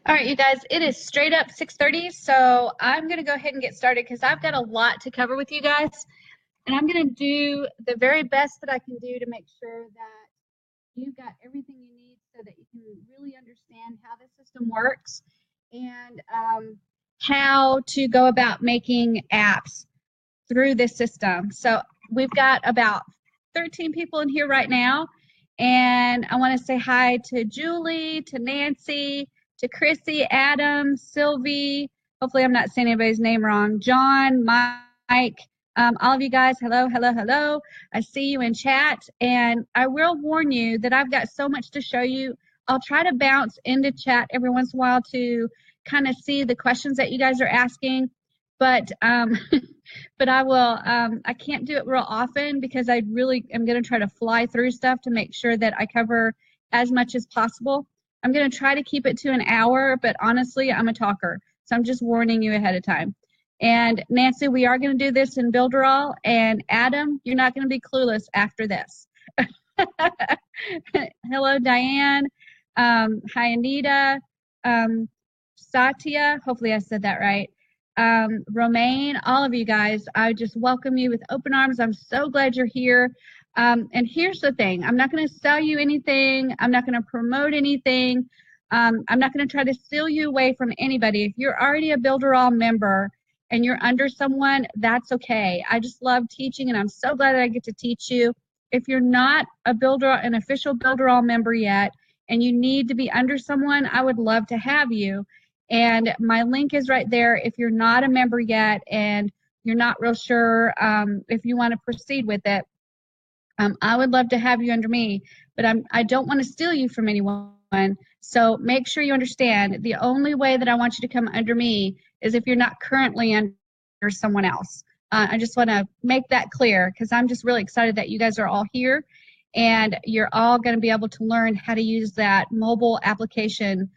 All right, you guys, it is straight up 6:30, so I'm going to go ahead and get started because I've got a lot to cover with you guys, and I'm going to do the very best that I can do to make sure that you've got everything you need so that you can really understand how the system works and how to go about making apps through this system. So we've got about 13 people in here right now, and I want to say hi to Julie, to Nancy, to Chrissy, Adam, Sylvie. Hopefully I'm not saying anybody's name wrong. John, Mike, all of you guys, hello, hello, hello. I see you in chat, and I will warn you that I've got so much to show you. I'll try to bounce into chat every once in a while to kind of see the questions that you guys are asking, but but I will, I can't do it real often because I really am going to try to fly through stuff to make sure that I cover as much as possible. I'm going to try to keep it to an hour, but honestly, I'm a talker, so I'm just warning you ahead of time. And Nancy, we are going to do this in BuilderAll, and Adam, you're not going to be clueless after this. Hello, Diane. Hi, Anita. Satya, hopefully I said that right. Romaine, all of you guys, I just welcome you with open arms. I'm so glad you're here. And here's the thing, I'm not going to sell you anything. I'm not going to promote anything. I'm not going to try to steal you away from anybody. If you're already a BuilderAll member and you're under someone, that's okay. I just love teaching, and I'm so glad that I get to teach you. If you're not an official BuilderAll member yet, and you need to be under someone, I would love to have you. And my link is right there if you're not a member yet and you're not real sure if you want to proceed with it. I would love to have you under me, but I don't want to steal you from anyone. So make sure you understand the only way that I want you to come under me is if you're not currently under someone else. I just want to make that clear because I'm just really excited that you guys are all here and you're all going to be able to learn how to use that mobile application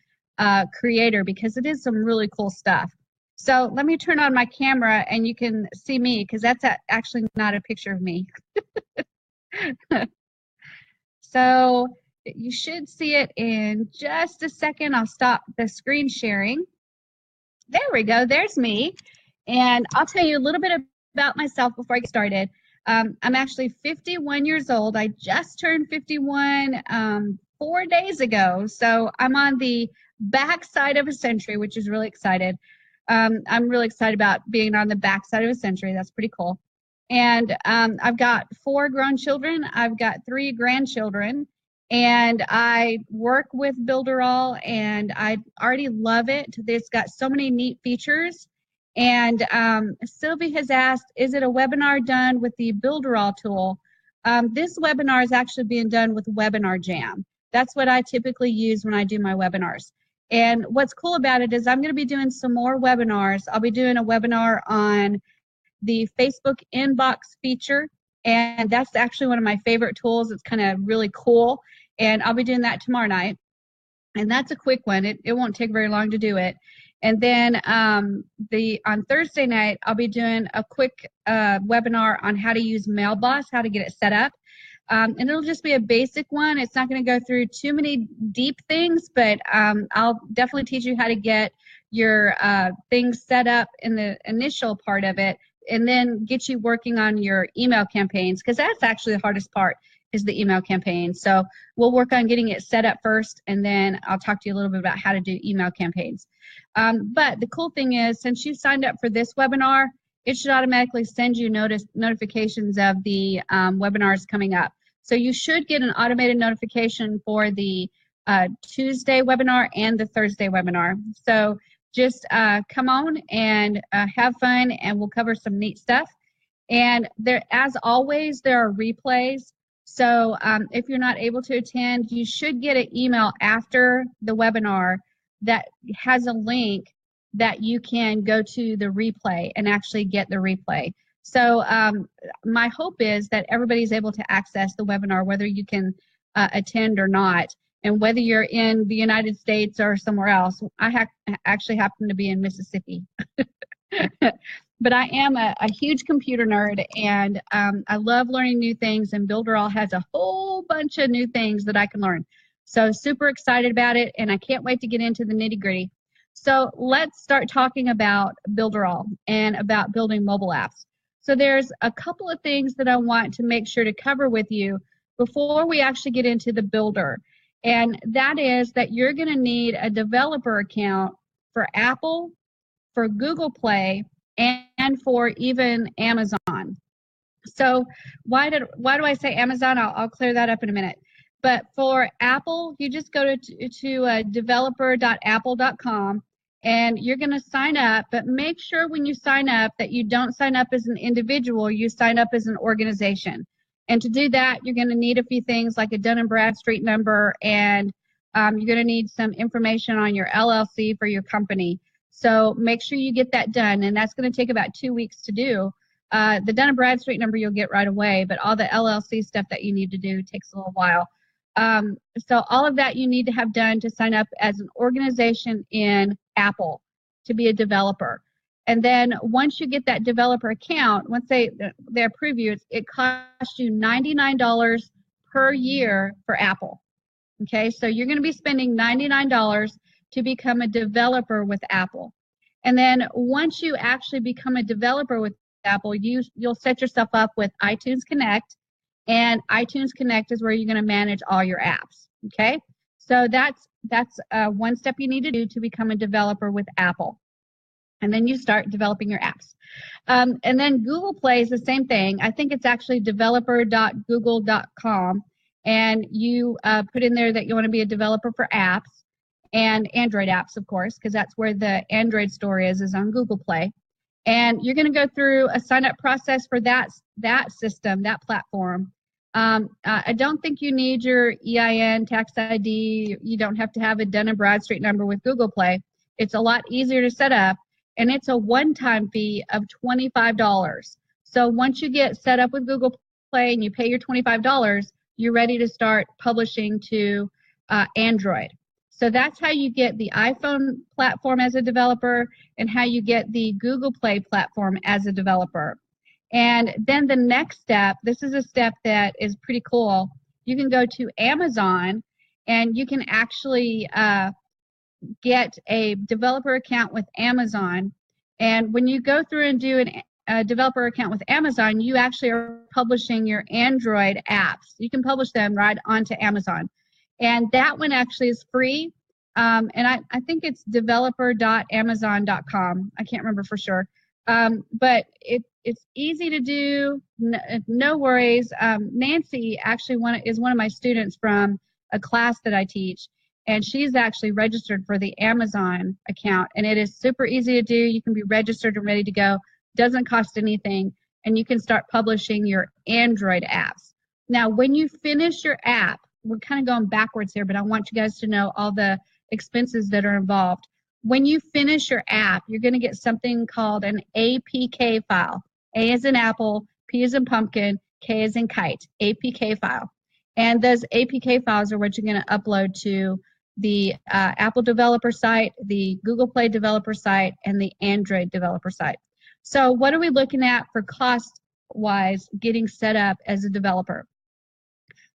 creator because it is some really cool stuff. So let me turn on my camera and you can see me because that's actually not a picture of me. So you should see it in just a second. I'll stop the screen sharing. There we go. There's me. And I'll tell you a little bit about myself before I get started. I'm actually 51 years old. I just turned 51 4 days ago. So I'm on the backside of a century, which is really excited. I'm really excited about being on the backside of a century. That's pretty cool. And I've got 4 grown children. I've got 3 grandchildren. And I work with BuilderAll, and I already love it. It's got so many neat features. And Sylvie has asked, is it a webinar done with the BuilderAll tool? This webinar is actually being done with Webinar Jam. That's what I typically use when I do my webinars. And what's cool about it is I'm going to be doing some more webinars. I'll be doing a webinar on the Facebook inbox feature, and that's actually one of my favorite tools. It's kind of really cool, and I'll be doing that tomorrow night. And that's a quick one. It won't take very long to do it. And then on Thursday night, I'll be doing a quick webinar on how to use Mailboss, how to get it set up. And it'll just be a basic one. It's not going to go through too many deep things, but I'll definitely teach you how to get your things set up in the initial part of it, and then get you working on your email campaigns, because that's actually the hardest part, is the email campaign. So we'll work on getting it set up first, and then I'll talk to you a little bit about how to do email campaigns. But the cool thing is, since you signed up for this webinar, it should automatically send you notifications of the webinars coming up. So you should get an automated notification for the Tuesday webinar and the Thursday webinar. So just come on and have fun, and we'll cover some neat stuff. And there, as always, there are replays. So if you're not able to attend, you should get an email after the webinar that has a link that you can go to the replay and actually get the replay. So my hope is that everybody's able to access the webinar, whether you can attend or not, and whether you're in the United States or somewhere else. I actually happen to be in Mississippi. But I am a huge computer nerd, and I love learning new things, and BuilderAll has a whole bunch of new things that I can learn. So super excited about it, and I can't wait to get into the nitty-gritty. So let's start talking about BuilderAll and about building mobile apps. So there's a couple of things that I want to make sure to cover with you before we actually get into the builder. And that is that you're going to need a developer account for Apple, for Google Play, and for even Amazon. So why do I say Amazon? I'll clear that up in a minute. But for Apple, you just go to developer.apple.com and you're going to sign up. But make sure when you sign up that you don't sign up as an individual, you sign up as an organization. And to do that, you're going to need a few things like a Dun & Bradstreet number, and you're going to need some information on your LLC for your company. So make sure you get that done, and that's going to take about 2 weeks to do. The Dun & Bradstreet number you'll get right away, but all the LLC stuff that you need to do takes a little while. So all of that you need to have done to sign up as an organization in Apple to be a developer. And then once you get that developer account, once they approve you, it costs you $99 per year for Apple. Okay, so you're going to be spending $99 to become a developer with Apple. And then once you actually become a developer with Apple, you'll set yourself up with iTunes Connect, and iTunes Connect is where you're going to manage all your apps. Okay, so that's one step you need to do to become a developer with Apple, and then you start developing your apps. And then Google Play is the same thing. I think it's actually developer.google.com, and you put in there that you want to be a developer for apps and Android apps, of course, because that's where the Android store is on Google Play. And you're going to go through a sign-up process for that system, that platform. I don't think you need your EIN, tax ID. You don't have to have a Dun & Bradstreet number with Google Play. It's a lot easier to set up, and it's a one-time fee of $25. So once you get set up with Google Play and you pay your $25, you're ready to start publishing to Android. So that's how you get the iPhone platform as a developer and how you get the Google Play platform as a developer. And then the next step, this is a step that is pretty cool. You can go to Amazon and you can actually get a developer account with Amazon. And when you go through and do a developer account with Amazon, you actually are publishing your Android apps. You can publish them right onto Amazon. And that one actually is free. And I think it's developer.amazon.com. I can't remember for sure. But it's easy to do, no worries. Nancy actually is one of my students from a class that I teach, and she's actually registered for the Amazon account, and it is super easy to do. You can be registered and ready to go. Doesn't cost anything, and you can start publishing your Android apps. Now, when you finish your app, we're kind of going backwards here, but I want you guys to know all the expenses that are involved. When you finish your app, you're going to get something called an APK file. A is in apple, P is in pumpkin, K is in kite, APK file. And those APK files are what you're going to upload to the Apple developer site, the Google Play developer site, and the Android developer site. So what are we looking at for cost-wise getting set up as a developer?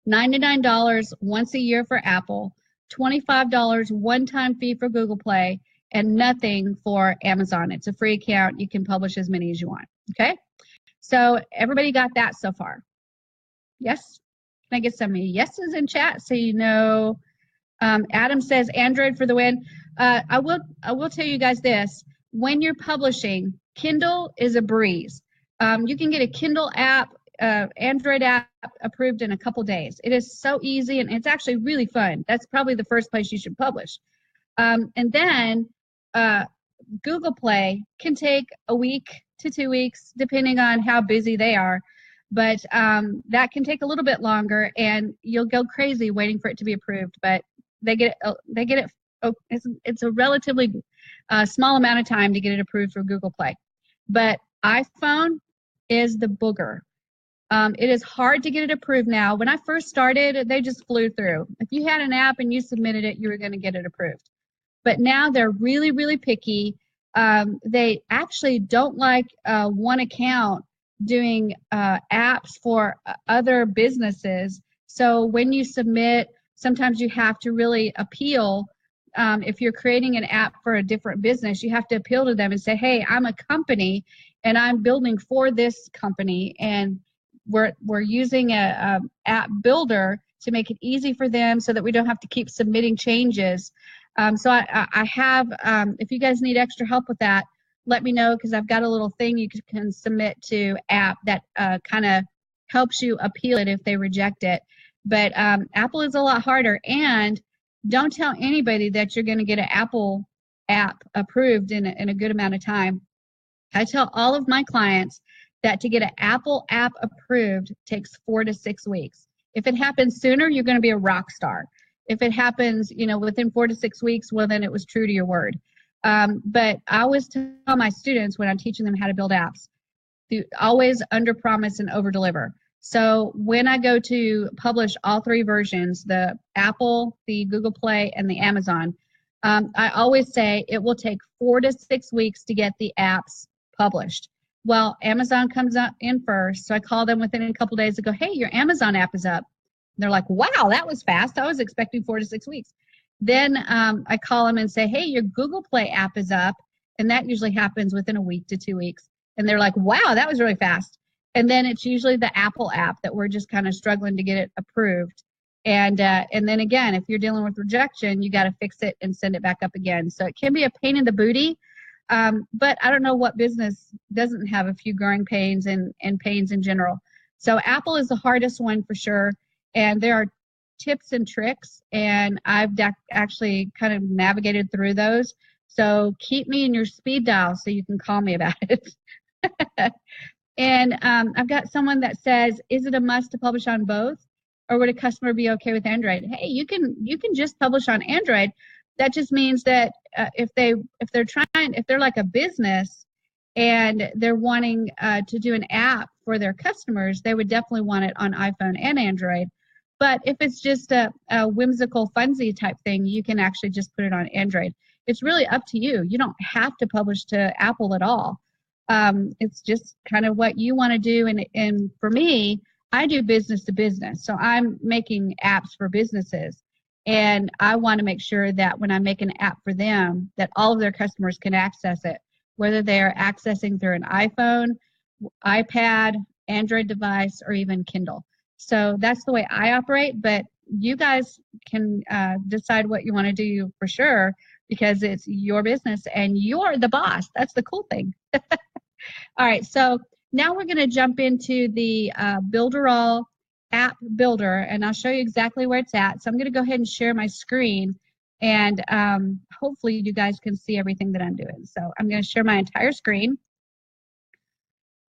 $99 once a year for Apple, $25 one-time fee for Google Play, and nothing for Amazon. It's a free account. You can publish as many as you want. Okay? So everybody got that so far? Yes? Can I get some yeses in chat so you know? Adam says Android for the win. I will tell you guys this. When you're publishing, Kindle is a breeze. You can get a Kindle app, Android app approved in a couple days. It is so easy, and it's actually really fun. That's probably the first place you should publish. And then Google Play can take a week to 2 weeks, depending on how busy they are. But that can take a little bit longer, and you'll go crazy waiting for it to be approved. But they get it. It's a relatively small amount of time to get it approved for Google Play. But iPhone is the booger. It is hard to get it approved now. When I first started, they just flew through. If you had an app and you submitted it, you were going to get it approved. But now they're really, really picky. They actually don't like one account doing apps for other businesses. So when you submit, sometimes you have to really appeal if you're creating an app for a different business, you have to appeal to them and say, hey, I'm a company and I'm building for this company, and we're using a app builder to make it easy for them so that we don't have to keep submitting changes. So I have, if you guys need extra help with that, let me know, because I've got a little thing you can submit to app that kind of helps you appeal it if they reject it. But Apple is a lot harder, and don't tell anybody that you're going to get an Apple app approved in a good amount of time. I tell all of my clients that to get an Apple app approved takes 4 to 6 weeks. If it happens sooner, you're going to be a rock star. If it happens, within 4 to 6 weeks, well, then it was true to your word. But I always tell my students when I'm teaching them how to build apps, always under promise and over deliver. So when I go to publish all 3 versions, the Apple, the Google Play, and the Amazon, I always say it will take 4 to 6 weeks to get the apps published. Well, Amazon comes up in first, so I call them within a couple days and go, hey, your Amazon app is up. And they're like, wow, that was fast. I was expecting 4 to 6 weeks. Then I call them and say, hey, your Google Play app is up, and that usually happens within a week to 2 weeks. And they're like, wow, that was really fast. And then it's usually the Apple app that we're just kind of struggling to get it approved. And then again, if you're dealing with rejection, you got to fix it and send it back up again. So it can be a pain in the booty, but I don't know what business doesn't have a few growing pains and pains in general. So Apple is the hardest one for sure. And there are tips and tricks, and I've actually kind of navigated through those. So keep me in your speed dial so you can call me about it. And I've got someone that says, is it a must to publish on both, or would a customer be okay with Android? Hey, you can just publish on Android. That just means that if they're like a business and they're wanting to do an app for their customers, they would definitely want it on iPhone and Android. But if it's just a whimsical funsy type thing, you can actually just put it on Android. It's really up to you. You don't have to publish to Apple at all. It's just kind of what you want to do. And for me, I do business to business. So I'm making apps for businesses. And I want to make sure that when I make an app for them, that all of their customers can access it, whether they're accessing through an iPhone, iPad, Android device, or even Kindle. So that's the way I operate, but you guys can decide what you want to do for sure, because it's your business and you're the boss. That's the cool thing. All right, so now we're going to jump into the BuilderAll app builder, and I'll show you exactly where it's at. So I'm going to go ahead and share my screen, and hopefully you guys can see everything that I'm doing. So I'm going to share my entire screen,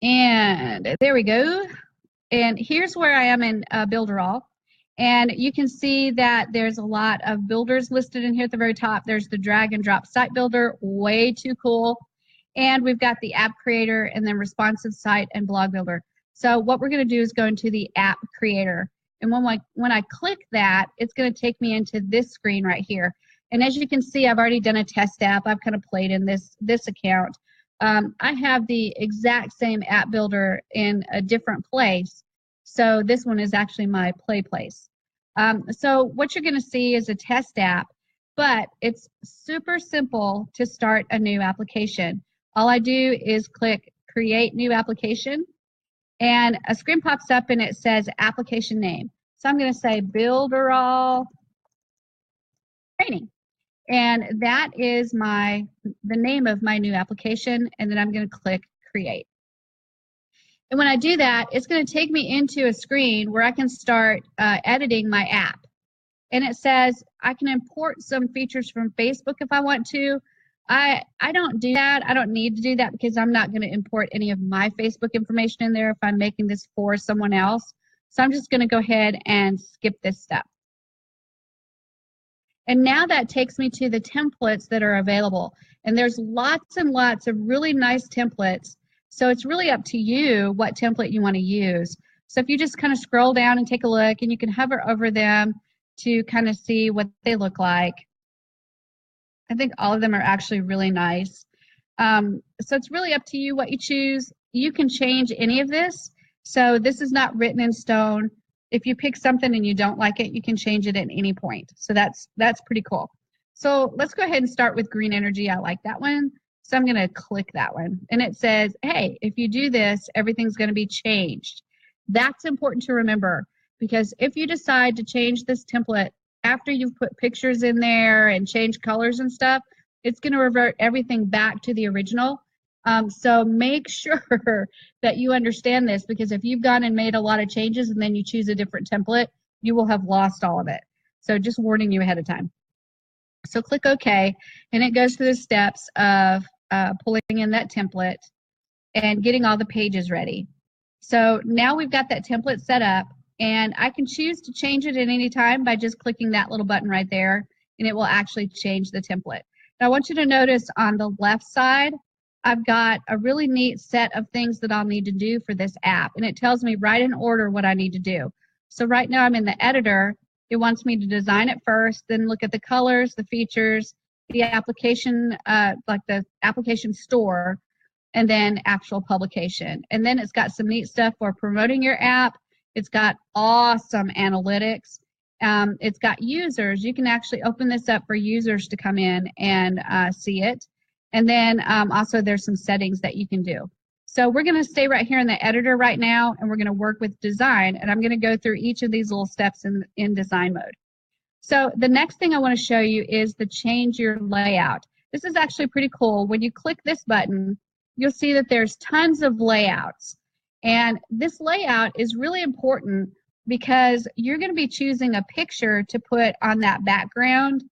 and there we go. And here's where I am in BuilderAll. And you can see that there's a lot of builders listed in here at the very top. There's the drag and drop site builder, way too cool. And we've got the app creator, and then responsive site and blog builder. So what we're going to do is go into the app creator. And when I click that, it's going to take me into this screen right here. And as you can see, I've already done a test app. I've kind of played in this account. I have the exact same app builder in a different place. So this one is actually my play place. So what you're going to see is a test app, but it's super simple to start a new application. All I do is click Create New Application, and a screen pops up and it says application name. So I'm going to say BuilderAll Training. And that is the name of my new application, and then I'm going to click Create. And when I do that, it's going to take me into a screen where I can start editing my app. And it says I can import some features from Facebook if I want to. I don't do that. I don't need to do that because I'm not going to import any of my Facebook information in there if I'm making this for someone else. So I'm just going to go ahead and skip this step. And now that takes me to the templates that are available. And there's lots and lots of really nice templates. So it's really up to you what template you want to use. So if you just kind of scroll down and take a look, and you can hover over them to kind of see what they look like. I think all of them are actually really nice. So it's really up to you what you choose. You can change any of this. So this is not written in stone. If you pick something and you don't like it, you can change it at any point. So that's pretty cool. So let's go ahead and start with green energy. I like that one. So I'm going to click that one. And it says, hey, if you do this, everything's going to be changed. That's important to remember, because if you decide to change this template after you've put pictures in there and change colors and stuff, it's going to revert everything back to the original. So make sure that you understand this, because if you've gone and made a lot of changes and then you choose a different template, you will have lost all of it. So just warning you ahead of time. So click OK, and it goes through the steps of pulling in that template and getting all the pages ready. So now we've got that template set up, and I can choose to change it at any time by just clicking that little button right there, and it will actually change the template. Now I want you to notice on the left side, I've got a really neat set of things that I'll need to do for this app, and it tells me right in order what I need to do. So right now I'm in the editor. It wants me to design it first, then look at the colors, the features, the application, like the application store, and then actual publication. And then it's got some neat stuff for promoting your app. It's got awesome analytics. It's got users. You can actually open this up for users to come in and see it. And then also there's some settings that you can do. So we're going to stay right here in the editor right now, and we're going to work with design, and I'm going to go through each of these little steps in design mode. So the next thing I want to show you is the change your layout. This is actually pretty cool. When you click this button, you'll see that there's tons of layouts. And this layout is really important because you're going to be choosing a picture to put on that background.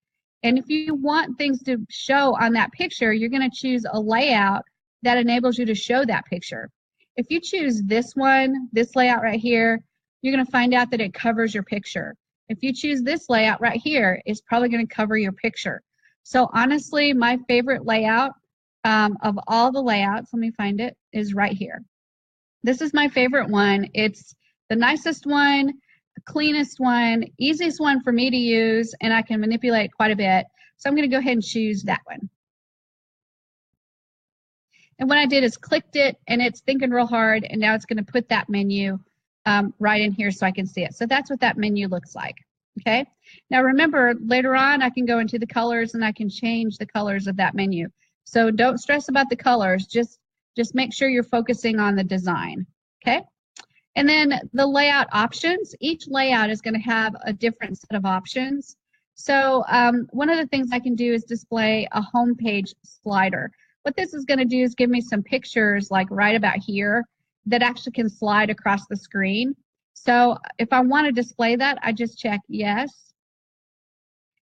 And if you want things to show on that picture, you're going to choose a layout that enables you to show that picture. If you choose this one, this layout right here, you're going to find out that it covers your picture. If you choose this layout right here, it's probably going to cover your picture. So honestly, my favorite layout of all the layouts, let me find it, is right here. This is my favorite one. It's the nicest one, cleanest one, easiest one for me to use, and I can manipulate quite a bit. So I'm going to go ahead and choose that one. And what I did is clicked it, and it's thinking real hard, and now it's going to put that menu right in here so I can see it. So that's what that menu looks like. Okay. Now remember, later on I can go into the colors and I can change the colors of that menu. So don't stress about the colors. Just make sure you're focusing on the design. Okay. And then the layout options. Each layout is going to have a different set of options. So one of the things I can do is display a home page slider. What this is going to do is give me some pictures like right about here that actually can slide across the screen. So if I want to display that, I just check yes.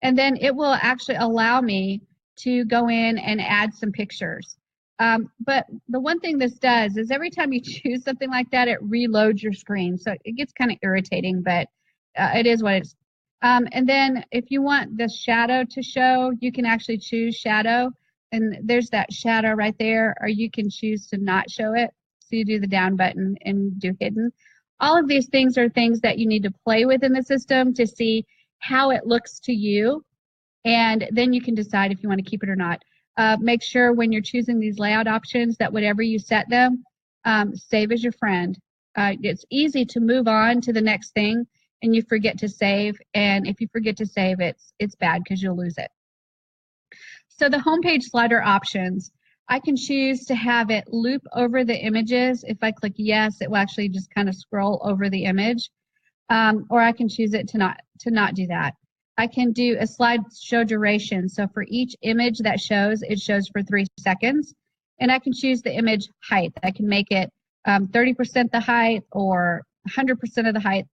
And then it will actually allow me to go in and add some pictures. But the one thing this does is every time you choose something like that, it reloads your screen. So it gets kind of irritating, but it is what it is. And then if you want the shadow to show, you can actually choose shadow. And there's that shadow right there, or you can choose to not show it. So you do the down button and do hidden. All of these things are things that you need to play with in the system to see how it looks to you. And then you can decide if you want to keep it or not. Make sure when you're choosing these layout options that whatever you set them, save as your friend. It's easy to move on to the next thing and you forget to save. And if you forget to save, it's bad because you'll lose it. So the homepage slider options, I can choose to have it loop over the images. If I click yes, it will actually just kind of scroll over the image. Or I can choose it to not do that. I can do a slideshow duration. So for each image that shows, it shows for 3 seconds. And I can choose the image height. I can make it 30% the height or 100% of the height.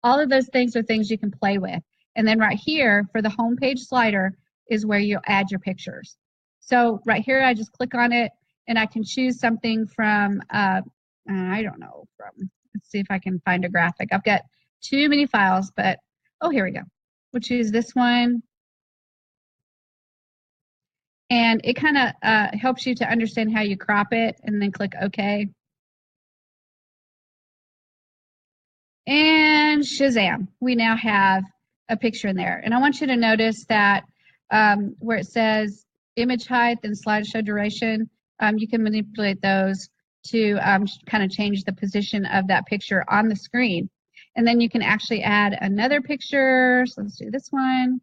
All of those things are things you can play with. And then right here for the home page slider is where you'll add your pictures. So right here, I just click on it and I can choose something from, I don't know, let's see if I can find a graphic. I've got too many files, but, oh, here we go. We'll choose this one. And it kind of helps you to understand how you crop it, and then click OK. And shazam, we now have a picture in there. And I want you to notice that where it says image height and slideshow duration, you can manipulate those to kind of change the position of that picture on the screen. And then you can actually add another picture. So let's do this one.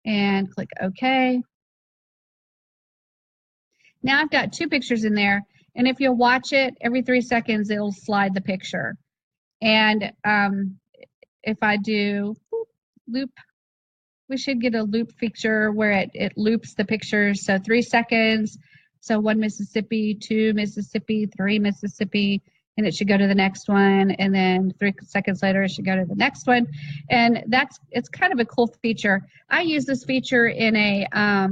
and click OK. Now I've got 2 pictures in there, and if you'll watch it, every 3 seconds it'll slide the picture. And if I do loop, we should get a loop feature where it loops the pictures. So 3 seconds, so 1 Mississippi, 2 Mississippi, 3 Mississippi, and it should go to the next one, and then 3 seconds later it should go to the next one. And it's kind of a cool feature. I use this feature in a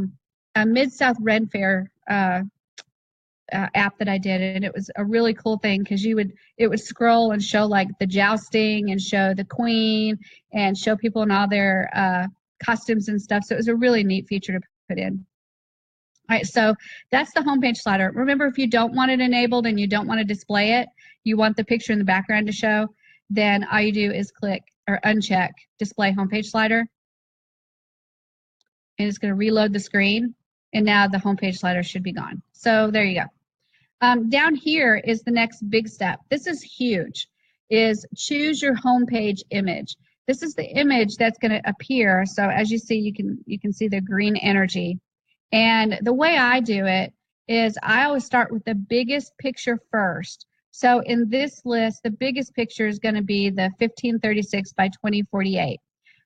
Mid-South Ren Fair app that I did, and it was a really cool thing because it would scroll and show like the jousting and show the queen and show people in all their costumes and stuff. So it was a really neat feature to put in. All right, so that's the homepage slider. Remember, if you don't want it enabled and you don't want to display it, you want the picture in the background to show, then all you do is click or uncheck display homepage slider, and it's going to reload the screen, and now the homepage slider should be gone. So there you go. Down here is the next big step. This is huge, is choose your homepage image. This is the image that's going to appear. So as you see, you can see the green energy. And the way I do it is I always start with the biggest picture first. So in this list, the biggest picture is going to be the 1536 by 2048.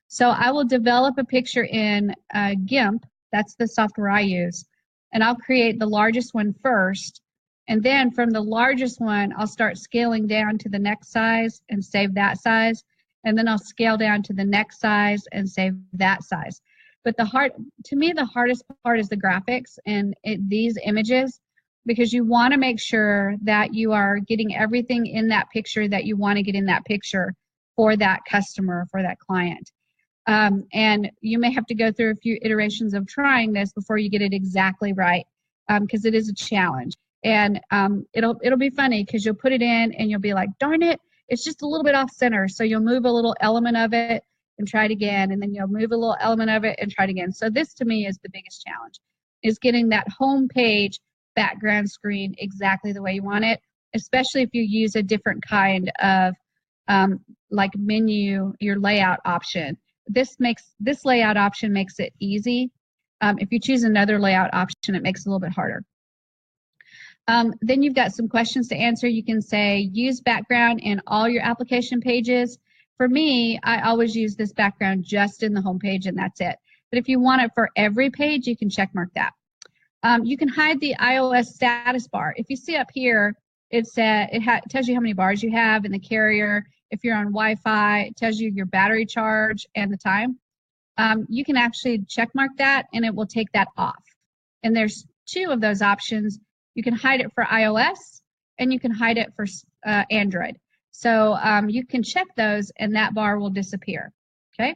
So I will develop a picture in GIMP. That's the software I use. And I'll create the largest one first. And then from the largest one, I'll start scaling down to the next size and save that size. And then I'll scale down to the next size and save that size. But to me, the hardest part is the graphics and these images, because you want to make sure that you are getting everything in that picture that you want to get in that picture for that customer, for that client. And you may have to go through a few iterations of trying this before you get it exactly right, because it is a challenge. And it'll be funny because you'll put it in and you'll be like, darn it, it's just a little bit off center. So you'll move a little element of it and try it again, and then you'll move a little element of it and try it again. So this to me is the biggest challenge, is getting that home page background screen exactly the way you want it, especially if you use a different kind of like menu, your layout option. This layout option makes it easy. If you choose another layout option, it makes it a little bit harder. Then you've got some questions to answer. You can say use background in all your application pages. For me, I always use this background just in the home page, and that's it. But if you want it for every page, you can check mark that. You can hide the iOS status bar. If you see up here, it tells you how many bars you have in the carrier. If you're on Wi-Fi, it tells you your battery charge and the time. You can actually check mark that, and it will take that off. And there's 2 of those options. You can hide it for iOS, and you can hide it for Android. So you can check those, and that bar will disappear. Okay.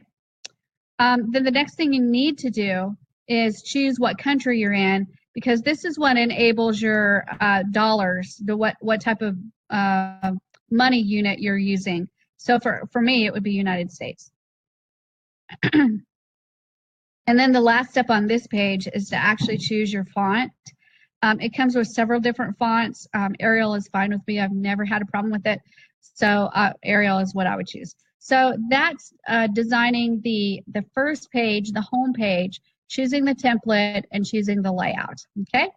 Then the next thing you need to do is choose what country you're in, because this is what enables your dollars, what type of money unit you're using. So for me, it would be United States. And then the last step on this page is to actually choose your font. It comes with several different fonts. Arial is fine with me. I've never had a problem with it. So Arial is what I would choose. So that's designing the first page, the home page, choosing the template, and choosing the layout. Okay.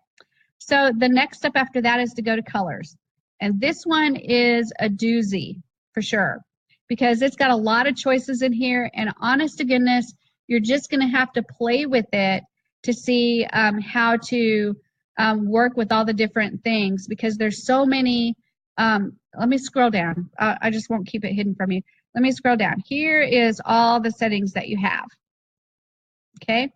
So the next step after that is to go to colors. And this one is a doozy for sure, because it's got a lot of choices in here, and honest to goodness, you're just going to have to play with it to see how to work with all the different things, because there's so many. Let me scroll down. I just won't keep it hidden from you. Let me scroll down. Here is all the settings that you have. Okay.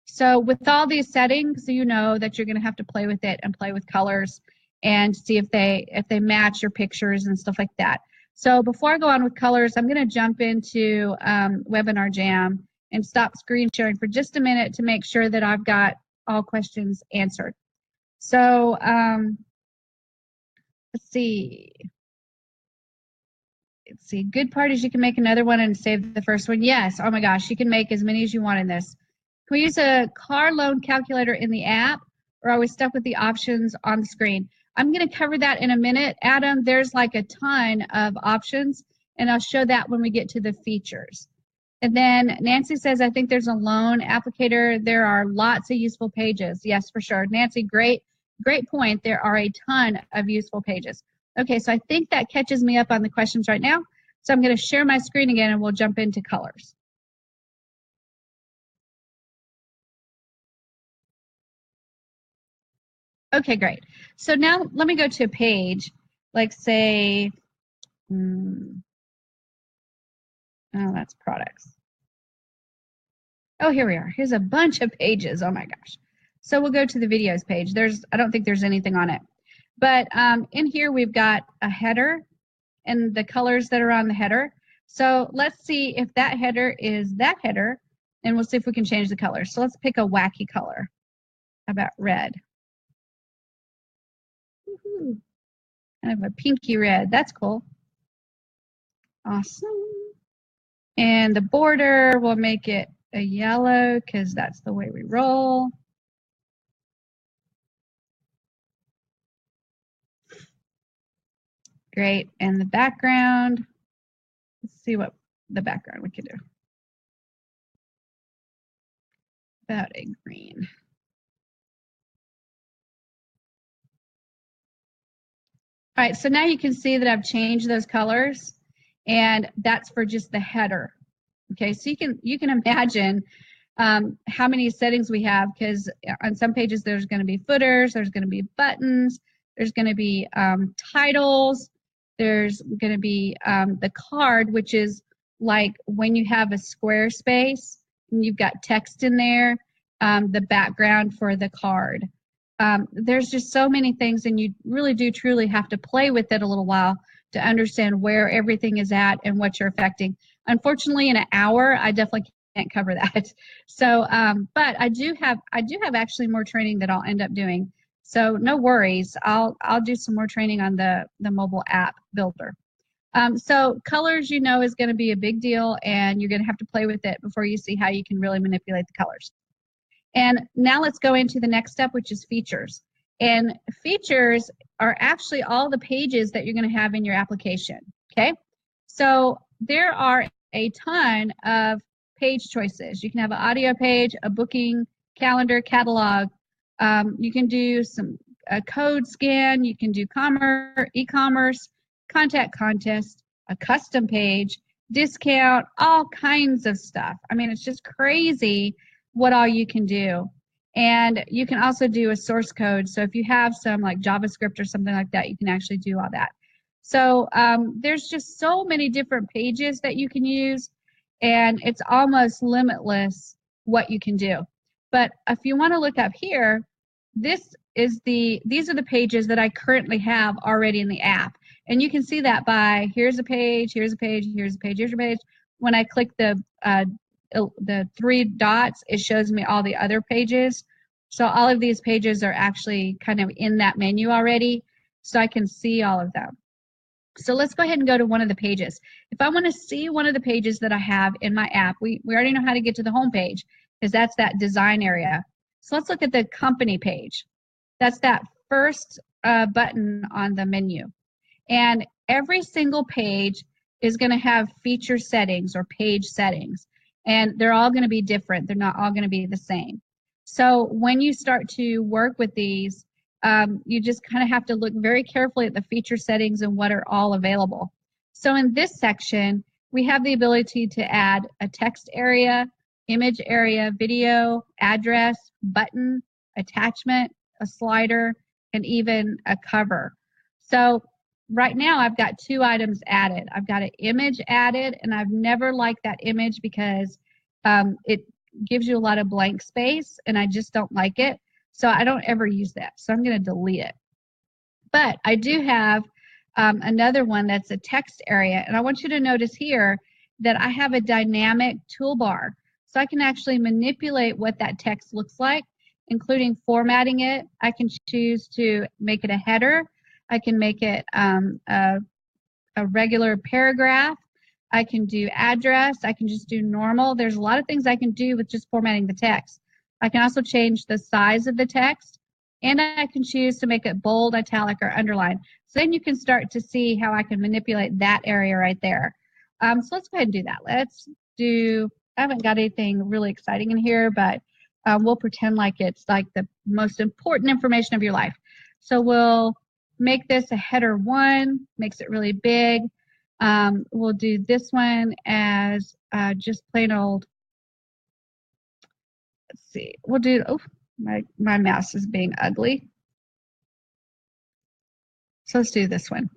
So with all these settings, you know that you're going to have to play with it and play with colors and see if they match your pictures and stuff like that. So before I go on with colors, I'm going to jump into Webinar Jam and stop screen sharing for just a minute to make sure that I've got all questions answered. So let's see. Let's see. Good part is you can make another one and save the first one. Yes. Oh my gosh, you can make as many as you want in this. Can we use a car loan calculator in the app, or are we stuck with the options on the screen? I'm going to cover that in a minute, Adam. There's like a ton of options, and I'll show that when we get to the features. And then Nancy says, I think there's a loan applicator. There are lots of useful pages. Yes, for sure. Nancy, great point. There are a ton of useful pages. Okay, so I think that catches me up on the questions right now. So I'm going to share my screen again and we'll jump into colors. Okay, great. So now let me go to a page, like say, oh, that's products. Oh, here we are. Here's a bunch of pages. Oh my gosh. So we'll go to the videos page. I don't think there's anything on it. But in here we've got a header and the colors that are on the header. So let's see if that header is that header, and we'll see if we can change the color. So let's pick a wacky color. How about red? Woohoo. Kind of a pinky red. That's cool. Awesome. And the border, we'll make it a yellow because that's the way we roll. Great. And the background, let's see what the background we can do. About a green. All right, so now you can see that I've changed those colors, and that's for just the header. Okay, so you can imagine how many settings we have, because on some pages there's going to be footers, there's going to be buttons, there's going to be titles, there's going to be the card, which is like when you have a square space and you've got text in there, the background for the card. There's just so many things, and you really do truly have to play with it a little while to understand where everything is at and what you're affecting. Unfortunately, in an hour, I definitely can't cover that. So, but I do have actually more training that I'll end up doing. So no worries, I'll do some more training on the mobile app builder. So colors, you know, is going to be a big deal, and you're going to have to play with it before you see how you can really manipulate the colors. And now let's go into the next step, which is features. And features are actually all the pages that you're going to have in your application, okay? So there are a ton of page choices. You can have an audio page, a booking, calendar, catalog. You can do a code scan. You can do e-commerce, contact contest, a custom page, discount, all kinds of stuff. I mean, it's just crazy what all you can do. And you can also do a source code. So if you have some like JavaScript or something like that, you can actually do all that. So there's just so many different pages that you can use, and it's almost limitless what you can do. But if you want to look up here, these are the pages that I currently have already in the app. And you can see that by here's a page, here's a page, here's a page, here's a page. When I click the 3 dots, it shows me all the other pages. So all of these pages are actually kind of in that menu already, so I can see all of them. So let's go ahead and go to one of the pages. If I want to see one of the pages that I have in my app, we already know how to get to the home page because that's that design area. So let's look at the company page. That's that first button on the menu. And every single page is going to have feature settings or page settings. And they're all going to be different. They're not all going to be the same. So when you start to work with these, you just kind of have to look very carefully at the feature settings and what are all available. So in this section, we have the ability to add a text area, image area, video, address, button, attachment, a slider, and even a cover. So right now I've got 2 items added. I've got an image added, and I've never liked that image because it gives you a lot of blank space, and I just don't like it. So I don't ever use that. So I'm going to delete it. But I do have another one that's a text area, and I want you to notice here that I have a dynamic toolbar. So I can actually manipulate what that text looks like, including formatting it. I can choose to make it a header. I can make it a regular paragraph. I can do address. I can just do normal. There's a lot of things I can do with just formatting the text. I can also change the size of the text, and I can choose to make it bold, italic, or underline. So then you can start to see how I can manipulate that area right there. So let's go ahead and do that. Let's do, I haven't got anything really exciting in here, but we'll pretend like it's like the most important information of your life. So we'll make this a header 1, makes it really big. We'll do this one as just plain old, let's see, we'll do, oh, my mouse is being ugly. So let's do this one.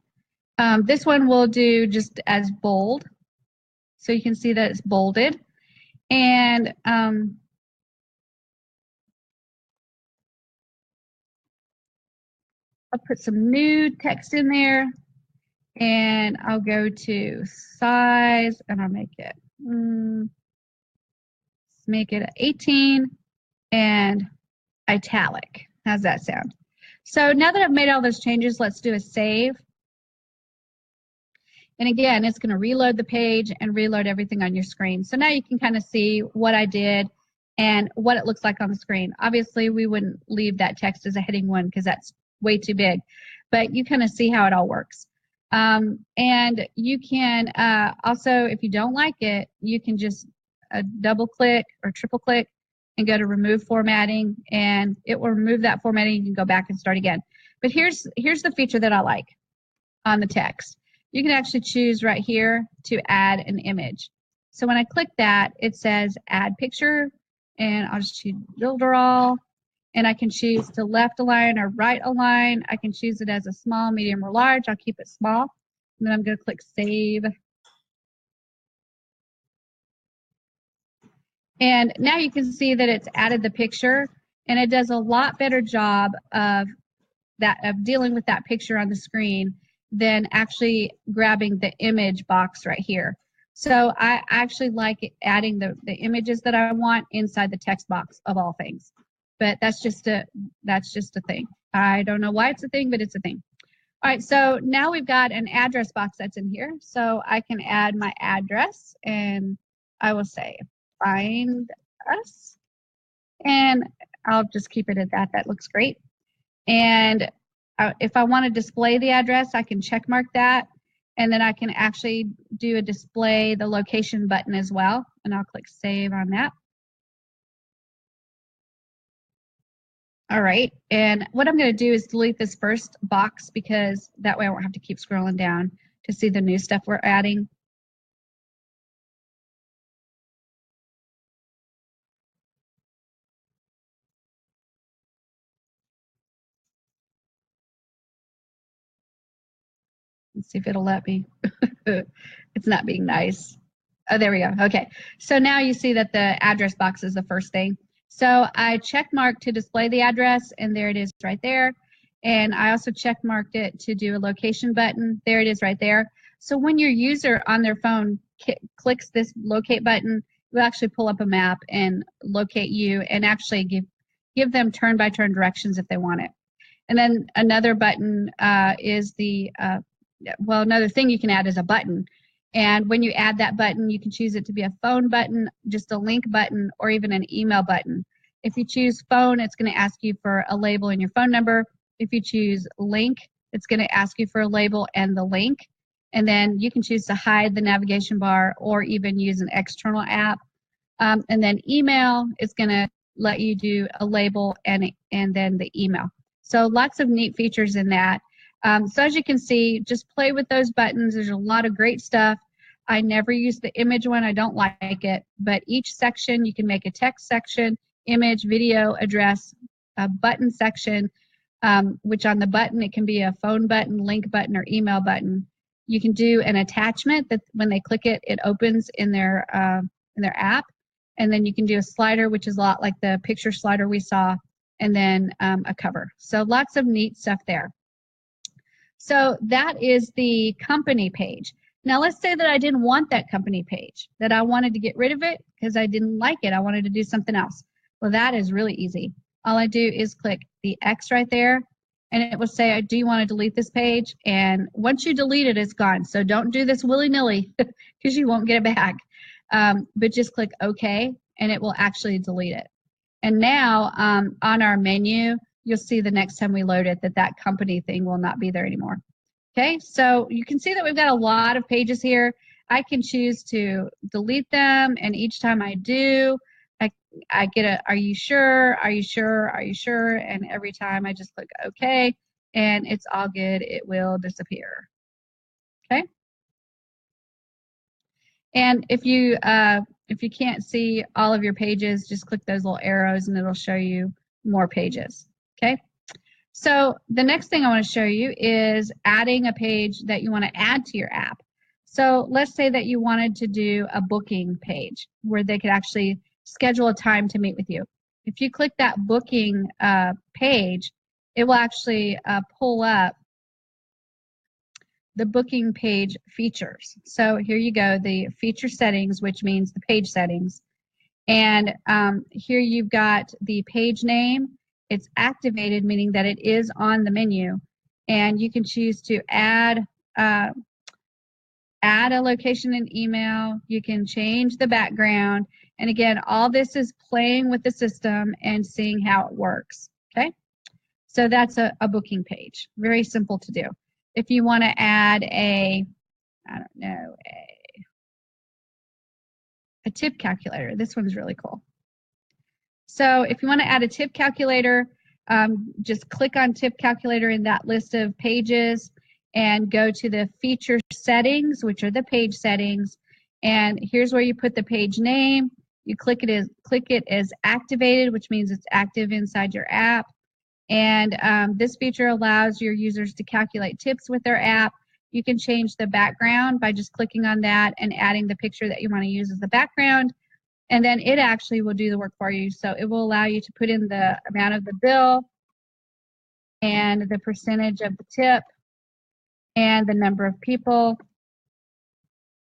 This one we'll do just as bold. So you can see that it's bolded. And I'll put some new text in there. And I'll go to size and I'll make it, let's make it 18 and italic. How's that sound? So now that I've made all those changes, let's do a save. And again, it's going to reload the page and reload everything on your screen. So now you can kind of see what I did and what it looks like on the screen. Obviously, we wouldn't leave that text as a heading 1 because that's way too big, but you kind of see how it all works. And you can also, if you don't like it, you can just double click or triple click and go to remove formatting, and it will remove that formatting. You can go back and start again. But here's the feature that I like on the text. You can actually choose right here to add an image. So when I click that, it says add picture, and I'll just choose BuilderAll, and I can choose to left align or right align. I can choose it as a small, medium, or large. I'll keep it small, and then I'm going to click save. And now you can see that it's added the picture, and it does a lot better job of dealing with that picture on the screen than actually grabbing the image box right here. So I actually like adding the images that I want inside the text box of all things. But that's just a thing. I don't know why it's a thing, but it's a thing. All right, so now we've got an address box that's in here. So I can add my address, and I will say find us, and I'll just keep it at that. That looks great. And if I want to display the address, I can check mark that, and then I can actually do a display the location button as well, and I'll click save on that. All right, and what I'm going to do is delete this first box because that way I won't have to keep scrolling down to see the new stuff we're adding. Let's see if it'll let me. It's not being nice. Oh, there we go. Okay, so now you see that the address box is the first thing. So I check marked to display the address, and there it is right there. And I also check marked it to do a location button. There it is right there. So when your user on their phone clicks this locate button, it will actually pull up a map and locate you and actually give them turn-by-turn directions if they want it. And then another button is the well, another thing you can add is a button. And when you add that button, you can choose it to be a phone button, just a link button, or even an email button. If you choose phone, it's going to ask you for a label and your phone number. If you choose link, it's going to ask you for a label and the link. And then you can choose to hide the navigation bar or even use an external app. And then email is going to let you do a label and then the email. So lots of neat features in that. So as you can see, just play with those buttons. There's a lot of great stuff. I never use the image one. I don't like it. But each section, you can make a text section, image, video, address, a button section, which on the button, it can be a phone button, link button, or email button. You can do an attachment that when they click it, it opens in their app. And then you can do a slider, which is a lot like the picture slider we saw, and then a cover. So lots of neat stuff there. So that is the company page. Now let's say that I didn't want that company page, that I wanted to get rid of it because I didn't like it. I wanted to do something else. Well, that is really easy. All I do is click the X right there, and it will say, do you want to delete this page? And once you delete it, it's gone. So don't do this willy-nilly because you won't get it back. But just click OK, and it will actually delete it. And now on our menu, you'll see the next time we load it that company thing will not be there anymore. Okay, so you can see that we've got a lot of pages here. I can choose to delete them, and each time I do, I get a, are you sure, are you sure, are you sure, and every time I just click OK, and it's all good. It will disappear. Okay. And if you can't see all of your pages, just click those little arrows and it'll show you more pages. Okay. So the next thing I want to show you is adding a page that you want to add to your app. So let's say that you wanted to do a booking page where they could actually schedule a time to meet with you. If you click that booking page, it will actually pull up the booking page features. So here you go, the feature settings, which means the page settings. And here you've got the page name. It's activated, meaning that it is on the menu. And you can choose to add a location and email. You can change the background. And again, all this is playing with the system and seeing how it works. Okay? So that's a booking page. Very simple to do. If you want to add a tip calculator, this one's really cool. So if you want to add a tip calculator, just click on tip calculator in that list of pages and go to the feature settings, which are the page settings. And here's where you put the page name. You click it as activated, which means it's active inside your app. And this feature allows your users to calculate tips with their app. You can change the background by just clicking on that and adding the picture that you want to use as the background. And then it actually will do the work for you. So it will allow you to put in the amount of the bill and the percentage of the tip and the number of people.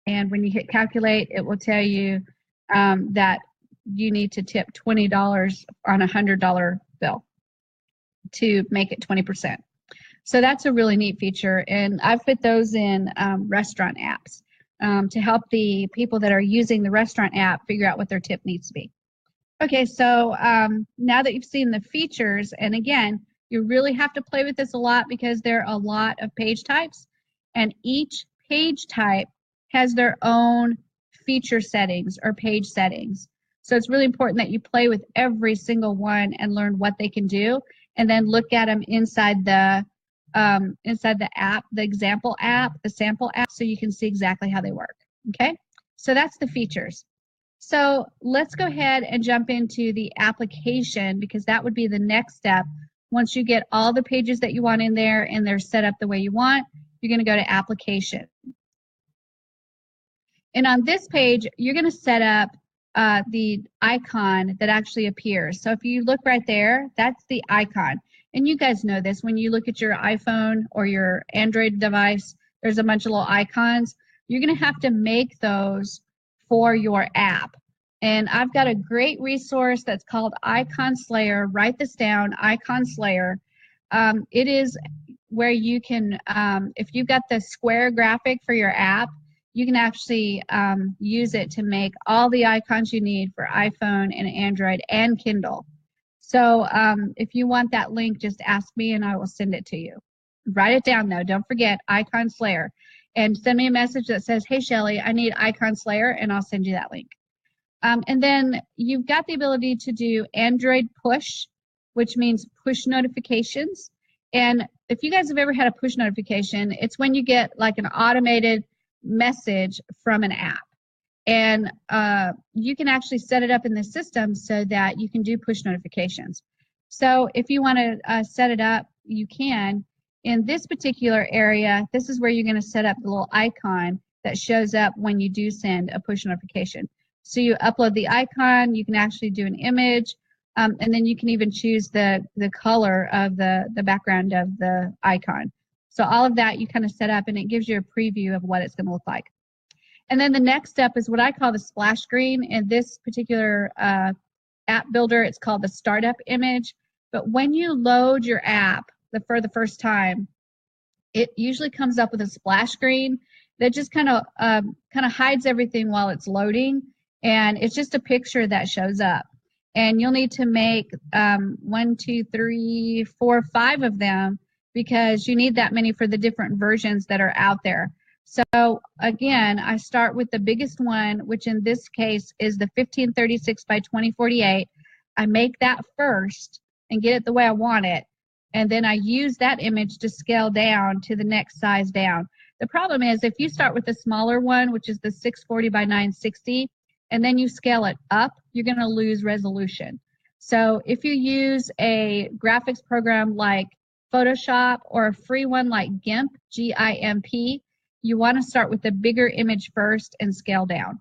And when you hit calculate, it will tell you that you need to tip $20 on a $100 bill to make it 20%. So that's a really neat feature, and I've put those in restaurant apps to help the people that are using the restaurant app figure out what their tip needs to be. Okay, so now that you've seen the features, and again, you really have to play with this a lot because there are a lot of page types, and each page type has their own feature settings or page settings. So it's really important that you play with every single one and learn what they can do, and then look at them inside the app, the example app, the sample app, so you can see exactly how they work. Okay, so that's the features. So let's go ahead and jump into the application, because that would be the next step. Once you get all the pages that you want in there and they're set up the way you want, you're going to go to application. And on this page, you're going to set up the icon that actually appears. So if you look right there, that's the icon. And you guys know this, when you look at your iPhone or your Android device, there's a bunch of little icons. You're going to have to make those for your app. And I've got a great resource that's called Icon Slayer. Write this down, Icon Slayer. It is where you can, if you've got the square graphic for your app, you can actually use it to make all the icons you need for iPhone and Android and Kindle. So if you want that link, just ask me and I will send it to you. Write it down though. Don't forget Icon Slayer. And send me a message that says, hey Shelly, I need Icon Slayer, and I'll send you that link. And then you've got the ability to do Android push, which means push notifications. And if you guys have ever had a push notification, it's when you get like an automated message from an app. And you can actually set it up in the system so that you can do push notifications. So if you want to set it up, you can. In this particular area, this is where you're going to set up the little icon that shows up when you do send a push notification. So you upload the icon, you can actually do an image, and then you can even choose the color of the background of the icon. So all of that you kind of set up, and it gives you a preview of what it's going to look like. And then the next step is what I call the splash screen. In this particular app builder, it's called the startup image. But when you load your app for the first time, it usually comes up with a splash screen that just kind of hides everything while it's loading, and it's just a picture that shows up. And you'll need to make 1, 2, 3, 4, 5 of them, because you need that many for the different versions that are out there. So again, I start with the biggest one, which in this case is the 1536 by 2048. I make that first and get it the way I want it. And then I use that image to scale down to the next size down. The problem is if you start with the smaller one, which is the 640 by 960, and then you scale it up, you're going to lose resolution. So if you use a graphics program like Photoshop or a free one like GIMP, G-I-M-P, you want to start with the bigger image first and scale down.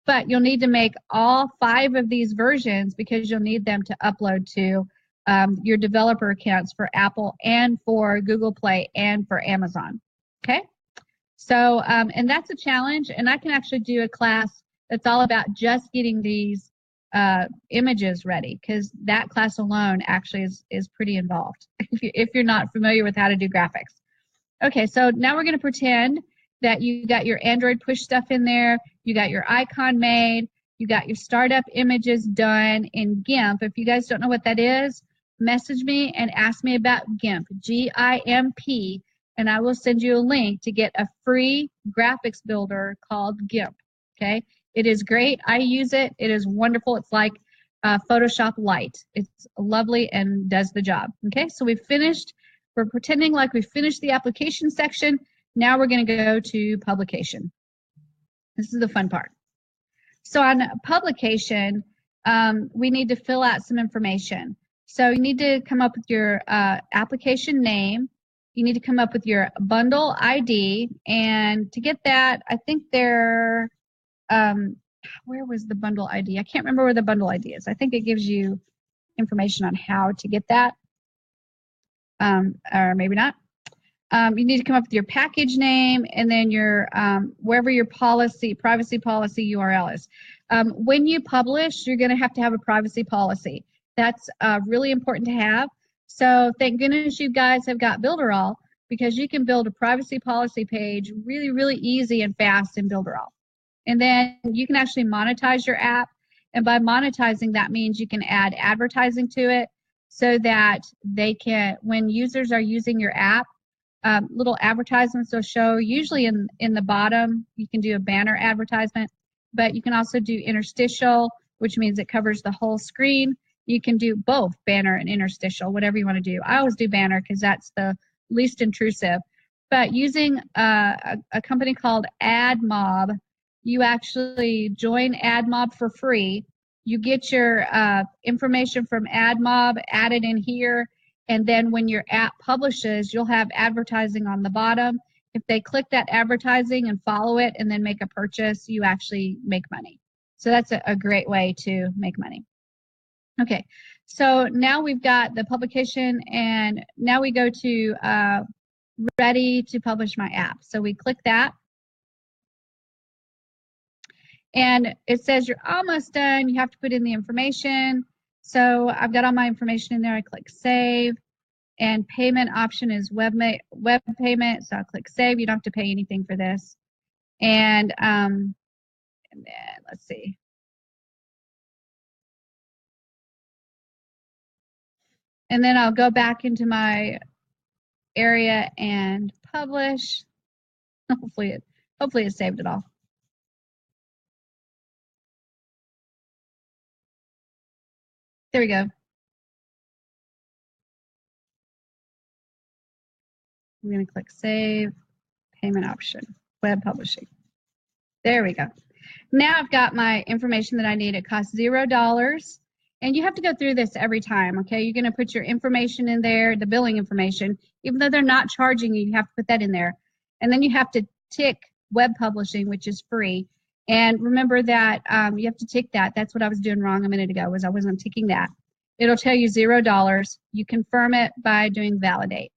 But you'll need to make all 5 of these versions because you'll need them to upload to your developer accounts for Apple and for Google Play and for Amazon. Okay? So, and that's a challenge, and I can actually do a class that's all about just getting these images ready, because that class alone actually is pretty involved if you're not familiar with how to do graphics. Okay, so now we're going to pretend that you got your Android push stuff in there, you got your icon made, you got your startup images done in GIMP. If you guys don't know what that is, message me and ask me about GIMP, G-I-M-P, and I will send you a link to get a free graphics builder called GIMP. Okay, it is great. I use it. It is wonderful. It's like Photoshop Lite. It's lovely and does the job. Okay, so we've finished. We're pretending like we finished the application section. Now we're going to go to publication. This is the fun part. So on publication, we need to fill out some information. So you need to come up with your application name. You need to come up with your bundle ID. And to get that, I think where was the bundle ID? I can't remember where the bundle ID is. I think it gives you information on how to get that. Or maybe not. You need to come up with your package name and then your wherever your privacy policy URL is. When you publish, you're going to have a privacy policy. That's really important to have. So thank goodness you guys have got BuilderAll, because you can build a privacy policy page really, really easy and fast in BuilderAll. And then you can actually monetize your app. And by monetizing, that means you can add advertising to it so that they can, when users are using your app, little advertisements will show. Usually in the bottom, you can do a banner advertisement, but you can also do interstitial, which means it covers the whole screen. You can do both banner and interstitial, whatever you want to do. I always do banner because that's the least intrusive. But using a company called AdMob, you actually join AdMob for free. You get your information from AdMob added in here, and then when your app publishes, you'll have advertising on the bottom. If they click that advertising and follow it and then make a purchase, you actually make money. So that's a great way to make money. Okay, so now we've got the publication, and now we go to ready to publish my app. So we click that. And it says you're almost done. You have to put in the information. So I've got all my information in there. I click save, and payment option is web payment. So I'll click save. You don't have to pay anything for this. And then let's see. And then I'll go back into my area and publish. Hopefully it saved it all. There we go. I'm going to click save, payment option, web publishing. There we go. Now I've got my information that I need. It costs $0. And you have to go through this every time, okay? You're going to put your information in there, the billing information. Even though they're not charging you, you have to put that in there. And then you have to tick web publishing, which is free. And remember that you have to tick that. That's what I was doing wrong a minute ago, was I wasn't ticking that. It'll tell you $0. You confirm it by doing validate.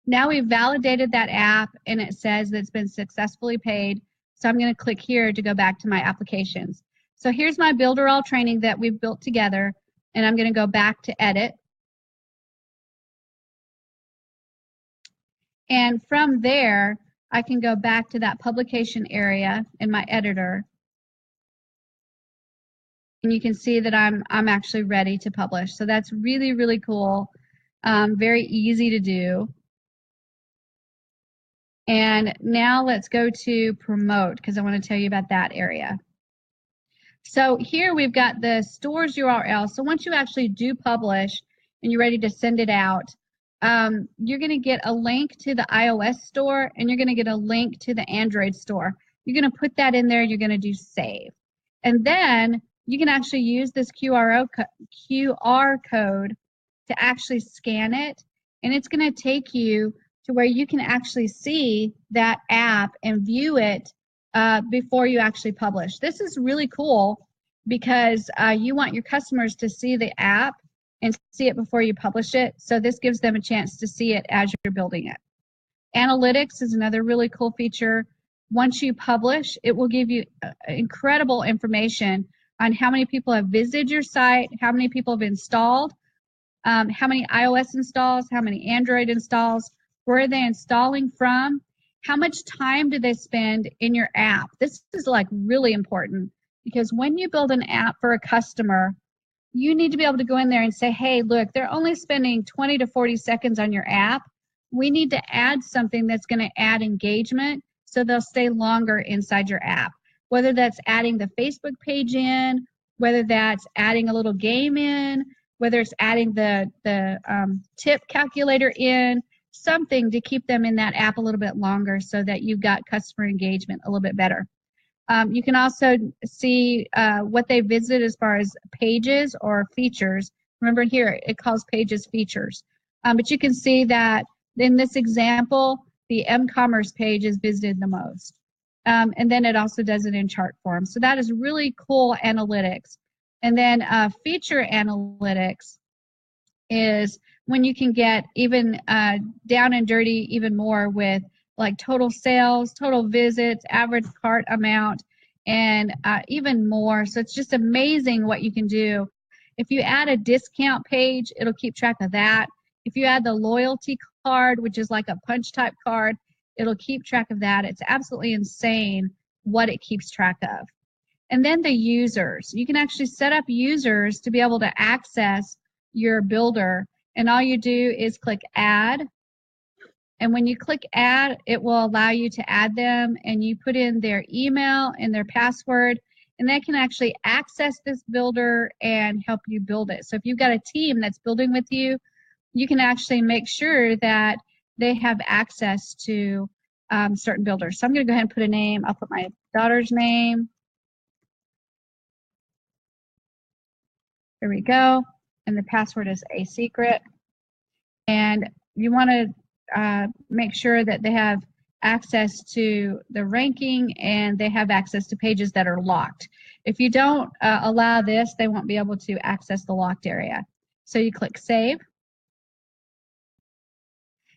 Now we've validated that app, and it says that it's been successfully paid. So I'm going to click here to go back to my applications. So here's my BuilderAll training that we've built together, and I'm going to go back to edit. And from there, I can go back to that publication area in my editor. And you can see that I'm actually ready to publish. So that's really, really cool. Very easy to do. And now let's go to promote, because I want to tell you about that area. So here we've got the store's URL. So once you actually do publish and you're ready to send it out, you're going to get a link to the iOS store and you're going to get a link to the Android store. You're going to put that in there. You're going to do save. And then you can actually use this QR code to actually scan it. And it's going to take you to where you can actually see that app and view it before you actually publish. This is really cool because you want your customers to see the app and see it before you publish it. So this gives them a chance to see it as you're building it. Analytics is another really cool feature. Once you publish, it will give you incredible information on how many people have visited your site, how many people have installed, how many iOS installs, how many Android installs, where are they installing from, how much time do they spend in your app. This is like really important because when you build an app for a customer, you need to be able to go in there and say, hey, look, they're only spending 20 to 40 seconds on your app. We need to add something that's going to add engagement so they'll stay longer inside your app. Whether that's adding the Facebook page in, whether that's adding a little game in, whether it's adding the tip calculator in, something to keep them in that app a little bit longer so that you've got customer engagement a little bit better. You can also see what they visit as far as pages or features. Remember here, it calls pages features. But you can see that in this example, the m-commerce page is visited the most. And then it also does it in chart form. So that is really cool analytics. And then feature analytics is when you can get even down and dirty even more with like total sales, total visits, average cart amount, and even more. So it's just amazing what you can do. If you add a discount page, it'll keep track of that. If you add the loyalty card, which is like a punch type card, it'll keep track of that. It's absolutely insane what it keeps track of. And then the users. You can actually set up users to be able to access your builder. And all you do is click add. And when you click add, it will allow you to add them and you put in their email and their password and they can actually access this builder and help you build it. So if you've got a team that's building with you, you can actually make sure that they have access to certain builders. So I'm going to go ahead and put a name. I'll put my daughter's name. There we go. And the password is a secret. And you want to make sure that they have access to the ranking and they have access to pages that are locked. If you don't allow this, they won't be able to access the locked area. So you click save.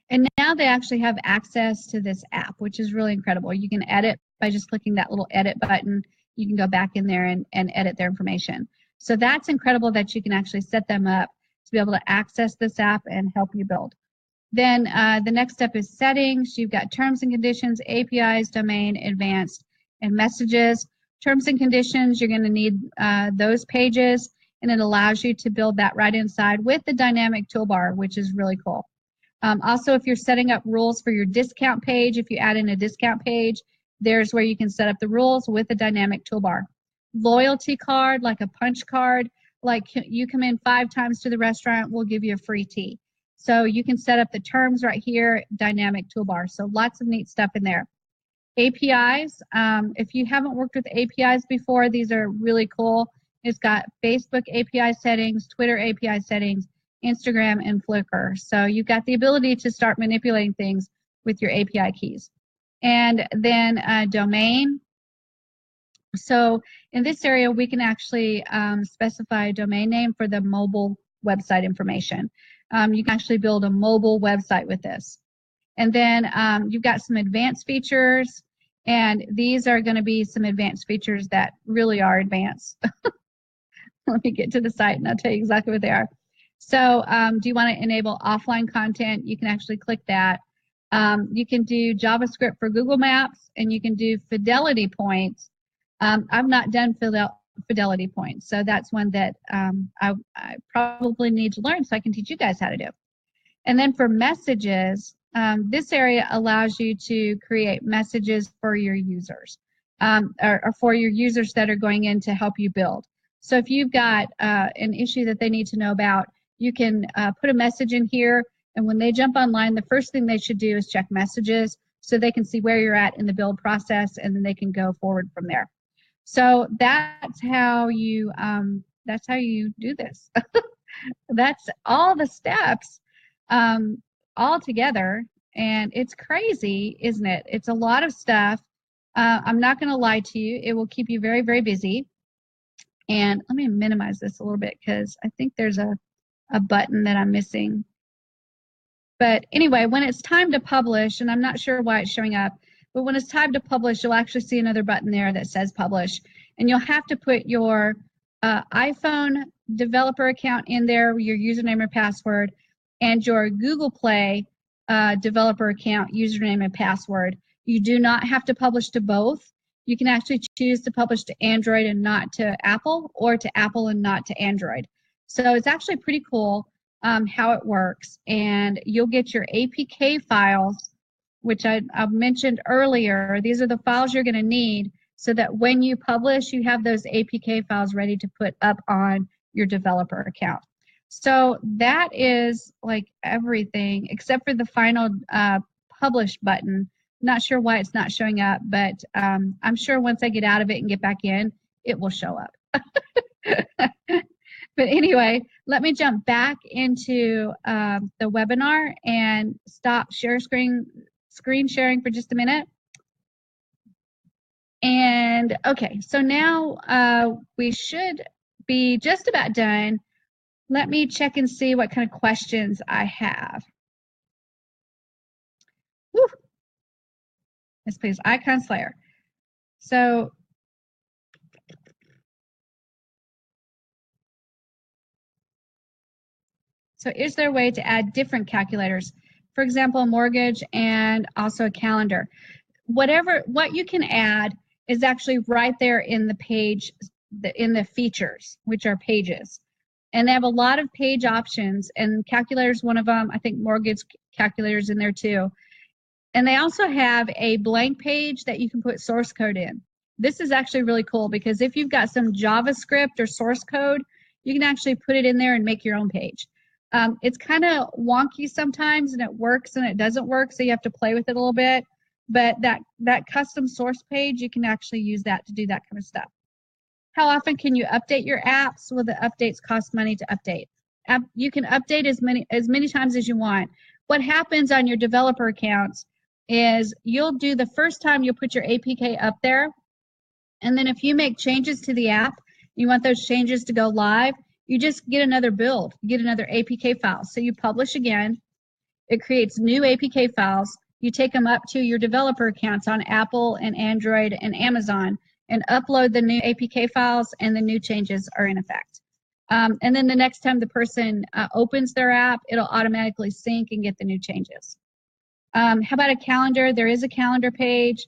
And now they actually have access to this app, which is really incredible. You can edit by just clicking that little edit button. You can go back in there and edit their information. So that's incredible that you can actually set them up to be able to access this app and help you build. Then the next step is settings. You've got terms and conditions, APIs, domain, advanced, and messages. Terms and conditions, you're going to need those pages, and it allows you to build that right inside with the dynamic toolbar, which is really cool. Also, if you're setting up rules for your discount page, if you add in a discount page, there's where you can set up the rules with the dynamic toolbar. Loyalty card, like a punch card, like you come in 5 times to the restaurant, we'll give you a free tea. So you can set up the terms right here, dynamic toolbar. So lots of neat stuff in there. APIs, if you haven't worked with APIs before, these are really cool. It's got Facebook API settings, Twitter API settings, Instagram, and Flickr. So you've got the ability to start manipulating things with your API keys. And then domain. So in this area, we can actually specify a domain name for the mobile website information. You can actually build a mobile website with this. And then you've got some advanced features, and these are going to be some advanced features that really are advanced. Let me get to the site and I'll tell you exactly what they are. So do you want to enable offline content? You can actually click that. You can do JavaScript for Google Maps, and you can do fidelity points. I've not done fidelity points, so that's one that I probably need to learn so I can teach you guys how to do. And then for messages, this area allows you to create messages for your users, or for your users that are going in to help you build. So if you've got an issue that they need to know about, you can put a message in here, and when they jump online, the first thing they should do is check messages so they can see where you're at in the build process, and then they can go forward from there. So that's how you do this. That's all the steps all together, and it's crazy, isn't it? It's a lot of stuff. I'm not going to lie to you. It will keep you very, very busy. And let me minimize this a little bit because I think there's a button that I'm missing. But anyway, when it's time to publish, and I'm not sure why it's showing up, but when it's time to publish, you'll actually see another button there that says publish. And you'll have to put your iPhone developer account in there, your username or password, and your Google Play developer account username and password. You do not have to publish to both. You can actually choose to publish to Android and not to Apple, or to Apple and not to Android. So it's actually pretty cool how it works. And you'll get your APK files, which I mentioned earlier. These are the files you're going to need so that when you publish, you have those APK files ready to put up on your developer account. So that is like everything except for the final publish button. Not sure why it's not showing up, but I'm sure once I get out of it and get back in, it will show up. But anyway, let me jump back into the webinar and stop screen sharing for just a minute. And okay, so now we should be just about done. Let me check and see what kind of questions I have. Woo. Yes, please, Icon Slayer. So is there a way to add different calculators? For example, a mortgage and also a calendar. What you can add is actually right there in the page, in the features, which are pages. And they have a lot of page options, and calculator is one of them. I think mortgage calculators in there too. And they also have a blank page that you can put source code in. This is actually really cool because if you've got some JavaScript or source code, you can actually put it in there and make your own page. It's kind of wonky sometimes, and it works and it doesn't work, so you have to play with it a little bit. But that custom source page, you can actually use that to do that kind of stuff. How often can you update your apps? Well, the updates cost money to update. You can update as many times as you want. What happens on your developer accounts is you'll do the first time you'll put your APK up there, and then if you make changes to the app, you want those changes to go live, you just get another build, you get another APK file. So you publish again, it creates new APK files, you take them up to your developer accounts on Apple and Android and Amazon and upload the new APK files, and the new changes are in effect. And then the next time the person opens their app, it'll automatically sync and get the new changes. How about a calendar? There is a calendar page.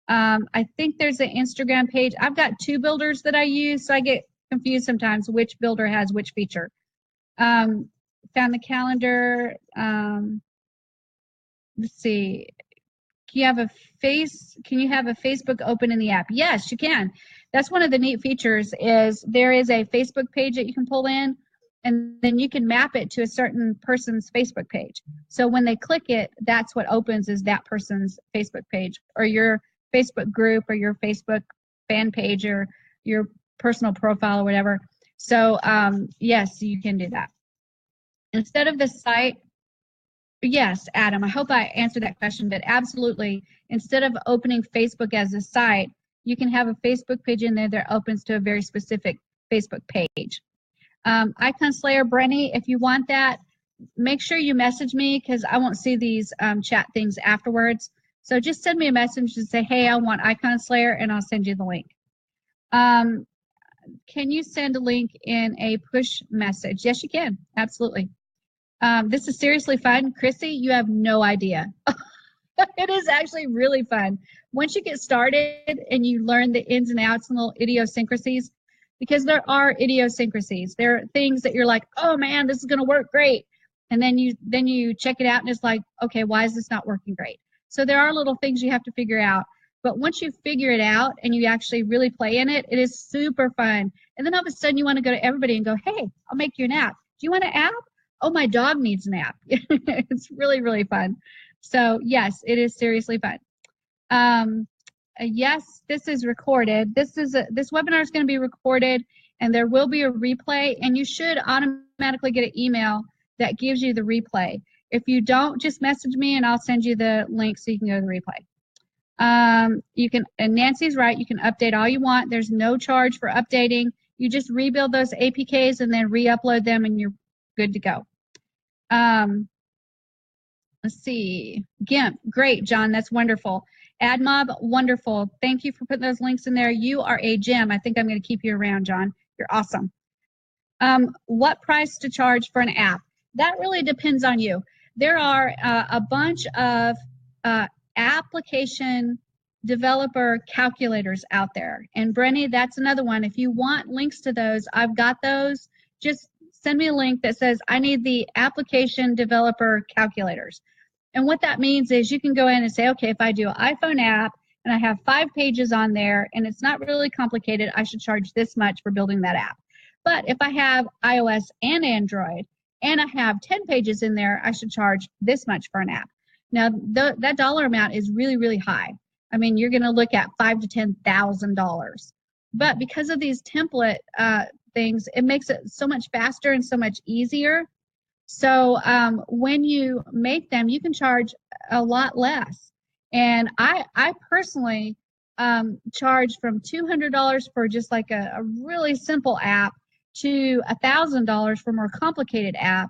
I think there's an Instagram page. I've got two builders that I use, so I get confused sometimes which builder has which feature. Found the calendar. Let's see. Can you have a Facebook open in the app? Yes, you can. That's one of the neat features is there is a Facebook page that you can pull in, and then you can map it to a certain person's Facebook page. So when they click it, that's what opens is that person's Facebook page or your Facebook group or your Facebook fan page or your personal profile or whatever. So yes, you can do that. Instead of the site, yes, Adam, I hope I answered that question, but absolutely, instead of opening Facebook as a site, you can have a Facebook page in there that opens to a very specific Facebook page. Icon Slayer, Brenny, if you want that, make sure you message me because I won't see these chat things afterwards. So just send me a message and say, hey, I want Icon Slayer, and I'll send you the link. Can you send a link in a push message? Yes, you can. Absolutely. This is seriously fun. Chrissy, you have no idea. It is actually really fun. Once you get started and you learn the ins and outs and little idiosyncrasies, because there are idiosyncrasies. There are things that you're like, oh man, this is going to work great. and then you check it out and it's like, okay, why is this not working great? So there are little things you have to figure out. But once you figure it out and you actually really play in it, it is super fun. And then all of a sudden you want to go to everybody and go, hey, I'll make you an app. Do you want an app? Oh, my dog needs an app. It's really, really fun. So yes, it is seriously fun. Yes, this is recorded. This webinar is going to be recorded, and there will be a replay, and you should automatically get an email that gives you the replay. If you don't, just message me and I'll send you the link so you can go to the replay. You can, and Nancy's right, you can update all you want. There's no charge for updating. You just rebuild those APKs and then re-upload them and you're good to go. Let's see. GIMP, great, John, that's wonderful. AdMob, wonderful. Thank you for putting those links in there. You are a gem. I think I'm going to keep you around, John. You're awesome. What price to charge for an app? That really depends on you. There are a bunch of application developer calculators out there. And Brenny, that's another one. If you want links to those, I've got those. Just send me a link that says, I need the application developer calculators. And what that means is you can go in and say, okay, if I do an iPhone app and I have 5 pages on there and it's not really complicated, I should charge this much for building that app. But if I have iOS and Android and I have 10 pages in there, I should charge this much for an app. Now, that dollar amount is really, really high. I mean, you're going to look at $5,000 to $10,000. But because of these template things, it makes it so much faster and so much easier. So when you make them, you can charge a lot less. And I personally charge from $200 for just like a really simple app to $1,000 for a more complicated app.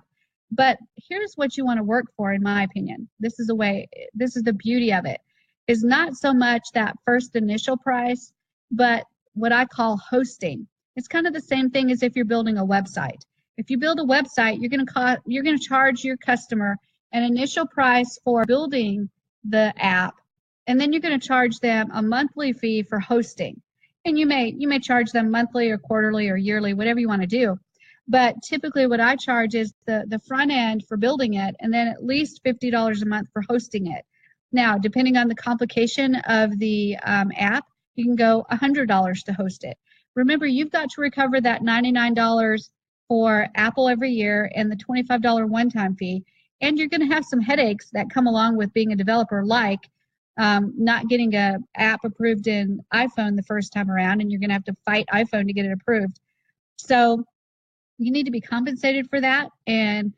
But here's what you want to work for, in my opinion. This is the beauty of it, is not so much that first initial price, but what I call hosting. It's kind of the same thing as if you're building a website. If you build a website, you're going to charge your customer an initial price for building the app, and then you're going to charge them a monthly fee for hosting. And you may charge them monthly or quarterly or yearly, whatever you want to do. But typically what I charge is the front end for building it, and then at least $50 a month for hosting it. Now, depending on the complication of the app, you can go $100 to host it. Remember, you've got to recover that $99 for Apple every year and the $25 one-time fee. And you're going to have some headaches that come along with being a developer, like not getting an app approved in iPhone the first time around, and you're going to have to fight iPhone to get it approved. So you need to be compensated for that, and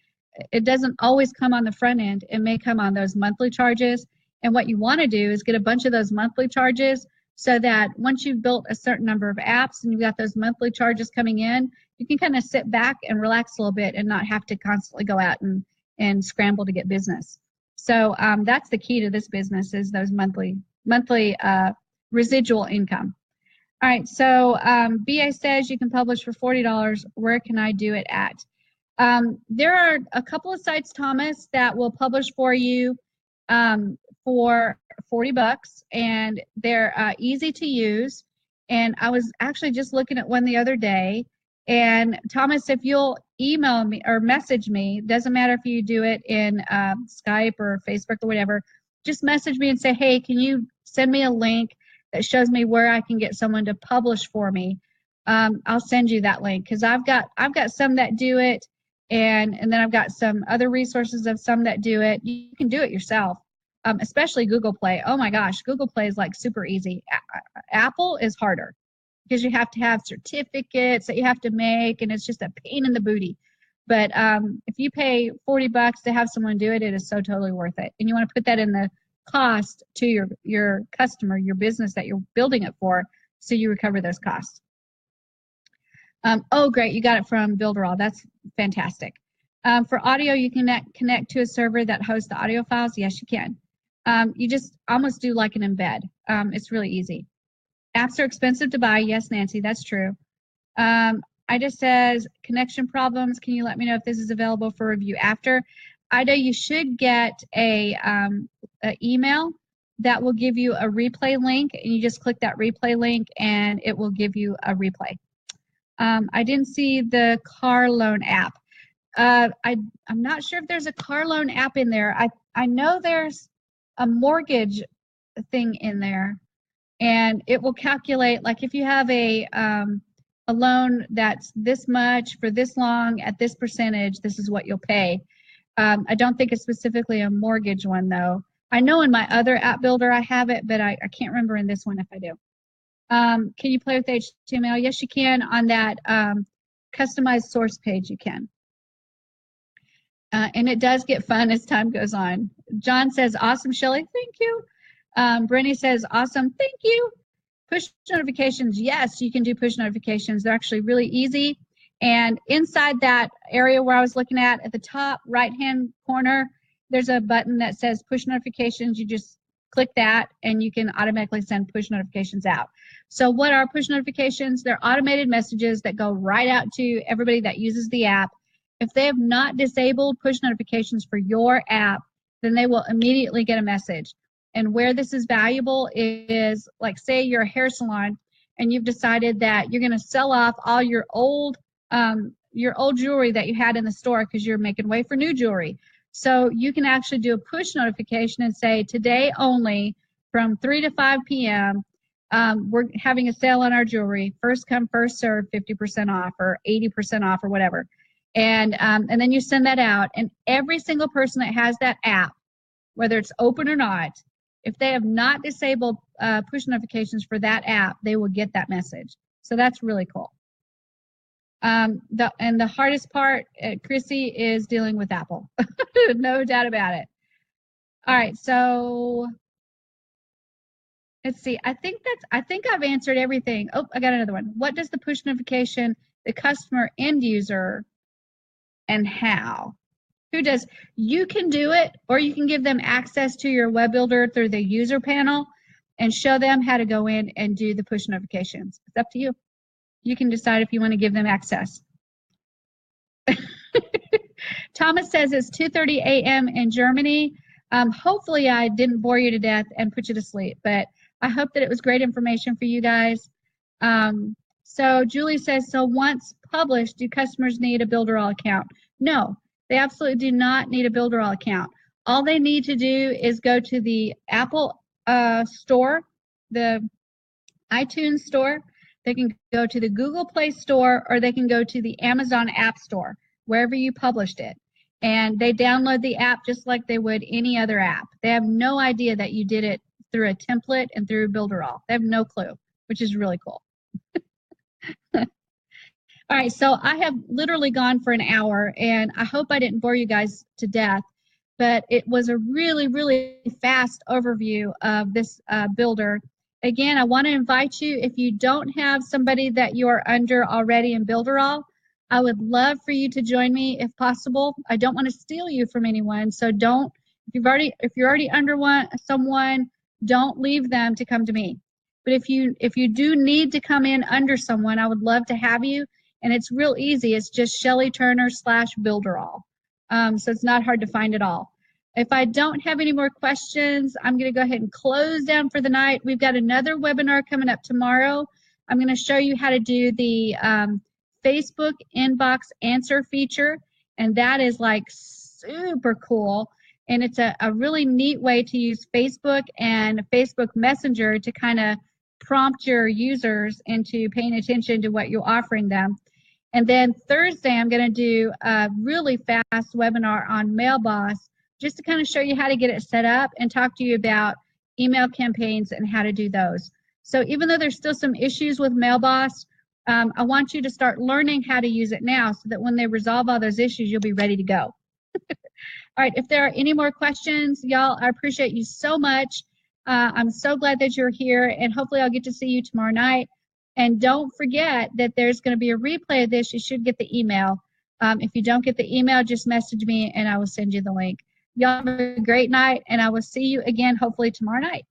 it doesn't always come on the front end. It may come on those monthly charges. And what you want to do is get a bunch of those monthly charges so that once you've built a certain number of apps and you've got those monthly charges coming in, you can kind of sit back and relax a little bit and not have to constantly go out and scramble to get business. So that's the key to this business, is those monthly residual income. All right, so BA says you can publish for $40. Where can I do it at? There are a couple of sites, Thomas, that will publish for you for $40, and they're easy to use. And I was actually just looking at one the other day. And Thomas, if you'll email me or message me, doesn't matter if you do it in Skype or Facebook or whatever, just message me and say, hey, can you send me a link that shows me where I can get someone to publish for me? I'll send you that link, because I've got some that do it, and then I've got some other resources of some that do it. You can do it yourself, especially Google Play. Oh my gosh, Google Play is like super easy. Apple is harder, because you have to have certificates that you have to make, and it's just a pain in the booty. But if you pay $40 to have someone do it, it is so totally worth it. And you want to put that in the cost to your customer, your business that you're building it for, so you recover those costs. Oh, great, you got it from BuilderAll. That's fantastic. For audio, you can connect to a server that hosts the audio files. Yes, you can. You just almost do like an embed. It's really easy. Apps are expensive to buy. Yes, Nancy, that's true. Ida says, connection problems. Can you let me know if this is available for review after? Ida, you should get a email that will give you a replay link, and you just click that replay link and it will give you a replay. I didn't see the car loan app. I'm not sure if there's a car loan app in there. I know there's a mortgage thing in there, and it will calculate, like, if you have a loan that's this much for this long at this percentage, this is what you'll pay. I don't think it's specifically a mortgage one, though. I know in my other app builder I have it, but I can't remember in this one if I do. Can you play with HTML? Yes, you can. On that customized source page, you can. And it does get fun as time goes on. John says, awesome, Shelly. Thank you. Brenny says, awesome. Thank you. Push notifications. Yes, you can do push notifications. They're actually really easy. And inside that area where I was looking at the top right-hand corner, there's a button that says push notifications. You just click that, and you can automatically send push notifications out. So what are push notifications? They're automated messages that go right out to everybody that uses the app. If they have not disabled push notifications for your app, then they will immediately get a message. And where this is valuable is, like, say you're a hair salon and you've decided that you're going to sell off all your old jewelry that you had in the store because you're making way for new jewelry. So you can actually do a push notification and say, today only from 3 to 5 p.m., we're having a sale on our jewelry. First come, first serve, 50% off or 80% off or whatever. And then you send that out, and every single person that has that app, whether it's open or not, if they have not disabled push notifications for that app, they will get that message. So that's really cool. The hardest part, Chrissy, is dealing with Apple. No doubt about it. All right, so let's see. I think I've answered everything. Oh, I got another one. What does the push notification, the customer end user, and how? Who does? You can do it, or you can give them access to your web builder through the user panel and show them how to go in and do the push notifications. It's up to you. You can decide if you want to give them access. Thomas says it's 2:30 a.m. in Germany. Hopefully I didn't bore you to death and put you to sleep, but I hope that it was great information for you guys. So Julie says, so once published, do customers need a BuilderAll account? No, they absolutely do not need a BuilderAll account. All they need to do is go to the Apple store, the iTunes store. They can go to the Google Play Store, or they can go to the Amazon App Store, wherever you published it. And they download the app just like they would any other app. They have no idea that you did it through a template and through BuilderAll. They have no clue, which is really cool. All right, so I have literally gone for an hour, and I hope I didn't bore you guys to death, but it was a really, really fast overview of this builder. Again, I want to invite you, if you don't have somebody that you are under already in BuilderAll, I would love for you to join me if possible. I don't want to steal you from anyone, so don't, if you're already under someone, don't leave them to come to me. But if you do need to come in under someone, I would love to have you. And it's real easy. It's just Shelly Turner /BuilderAll. So it's not hard to find at all. If I don't have any more questions, I'm going to go ahead and close down for the night. We've got another webinar coming up tomorrow. I'm going to show you how to do the Facebook inbox answer feature. And that is like super cool. And it's a really neat way to use Facebook and Facebook Messenger to kind of prompt your users into paying attention to what you're offering them. And then Thursday, I'm going to do a really fast webinar on MailBoss, just to kind of show you how to get it set up and talk to you about email campaigns and how to do those. So even though there's still some issues with MailBoss, I want you to start learning how to use it now so that when they resolve all those issues, you'll be ready to go. All right, if there are any more questions, y'all, I appreciate you so much. I'm so glad that you're here, and hopefully I'll get to see you tomorrow night. And don't forget that there's going to be a replay of this. You should get the email. If you don't get the email, just message me and I will send you the link. Y'all have a great night, and I will see you again hopefully tomorrow night.